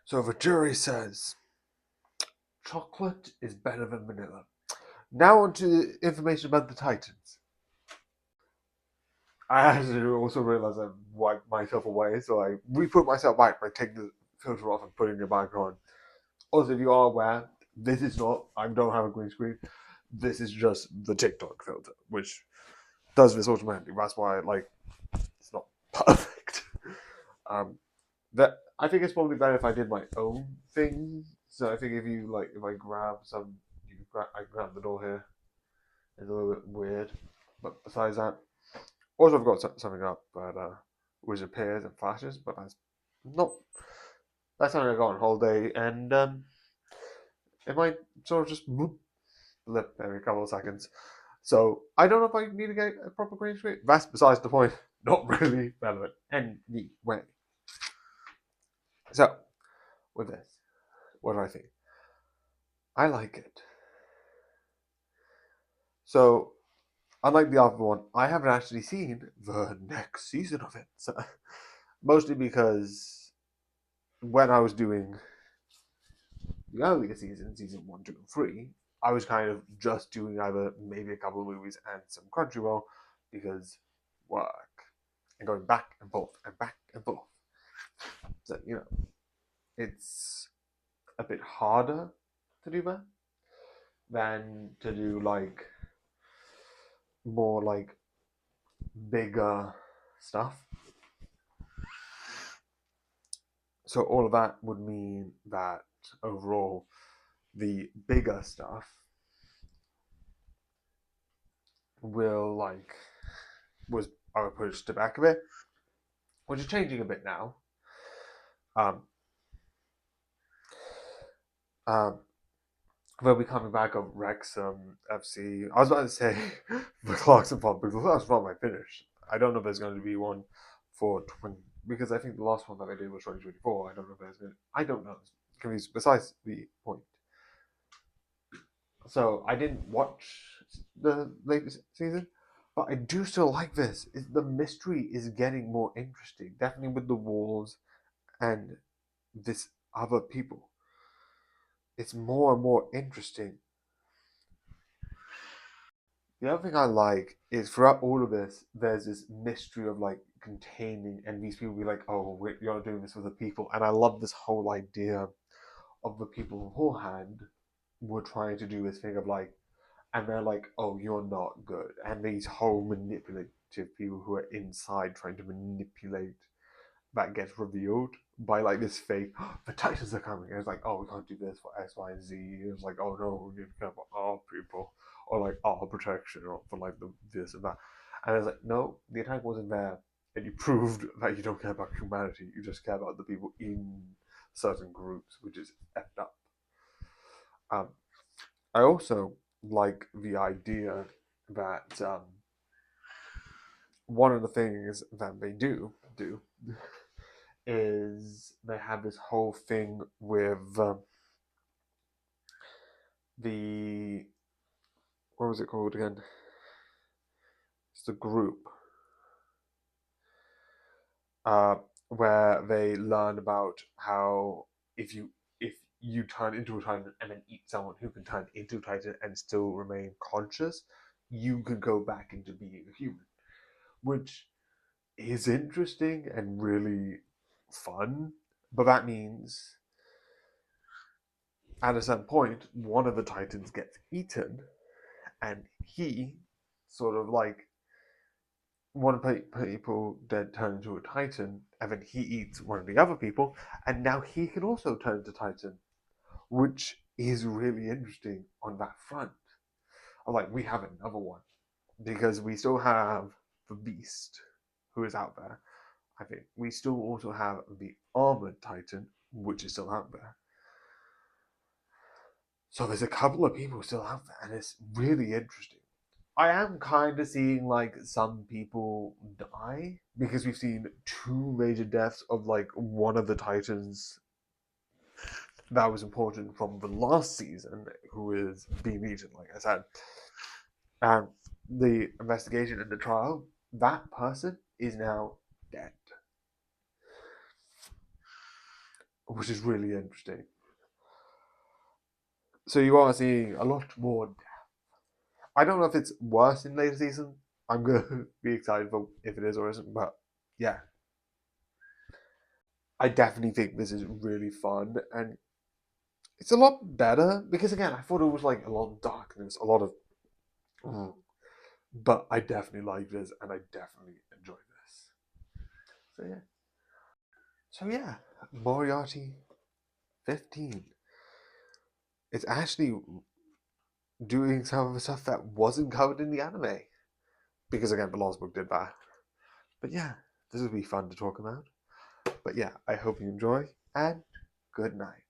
So the jury says chocolate is better than vanilla. Now on to the information about the Titans. I actually also realized I wiped myself away, so I re-put myself back by taking the filter off and putting it back on. Also, if you are aware, this is not, I don't have a green screen. This is just the TikTok filter, which does this automatically. That's why, it's not perfect. Um, that I think it's probably better if I did my own thing. So I think if I grab some, I grab the door here. It's a little bit weird, but besides that, also I've got something up, but which appears and flashes, but not. That's something I got on holiday, and it might sort of just blip every couple of seconds. So I don't know if I need to get a proper green screen. That's besides the point. Not really relevant anyway. So with this, what do I think? I like it. So unlike the other one, I haven't actually seen the next season of it. So, mostly because when I was doing the earlier season, season 1, 2, and 3, I was kind of just doing either maybe a couple of movies and some Crunchyroll because work and going back and forth and back and forth. So, it's a bit harder to do that than to do more bigger stuff. So all of that would mean that overall the bigger stuff will was I would push to back a bit, which is changing a bit now. Um, um, they'll be coming back of Wrexham FC. I was about to say the Clarkson Pub because the last one I finished. I don't know if there's going to be one for 20 because I think the last one that I did was 2024. I don't know if there's going. I don't know. Besides the point. So I didn't watch the latest season, but I do still like this. The mystery is getting more interesting, definitely with the walls and this other people. It's more and more interesting. The other thing I like is throughout all of this, there's this mystery of containing, and these people be like, "Oh, you're doing this for the people," and I love this whole idea of the people beforehand were trying to do this thing of and they're like, "Oh, you're not good," and these whole manipulative people who are inside trying to manipulate that gets revealed by this fake. Oh, the Titans are coming. And it's like, "Oh, we can't do this for X, Y, and Z." It's like, "Oh no, we need to care about our people or our protection or for the this and that." And it's like, "No, the attack wasn't there." And you proved that you don't care about humanity. You just care about the people in certain groups, which is effed up. Um, I also like the idea that one of the things that they do is they have this whole thing with the what was it called again? It's the group uh, where they learn about how if you turn into a titan and then eat someone who can turn into a titan and still remain conscious, you can go back into being a human, which is interesting and really fun. But that means at a certain point, one of the titans gets eaten, and he sort of one of the people then turn into a titan, and then he eats one of the other people, and now he can also turn into titan, which is really interesting on that front. We have another one because we still have the beast who is out there. I think we still also have the armored titan, which is still out there. So there's a couple of people still out there, and it's really interesting. I am kind of seeing some people die because we've seen two major deaths of one of the titans that was important from the last season, who is being eaten, like I said. And the investigation and the trial, that person is now dead. which is really interesting. So you are seeing a lot more. I don't know if it's worse in later season. I'm gonna be excited for if it is or isn't, but yeah, I definitely think this is really fun and it's a lot better because again, I thought it was like a lot of darkness, a lot of, but I definitely like this and I definitely enjoy this. So yeah, Moriarty 15. It's actually doing some of the stuff that wasn't covered in the anime because again, the Lost Book did that. But yeah, this will be fun to talk about. But yeah, I hope you enjoy and good night.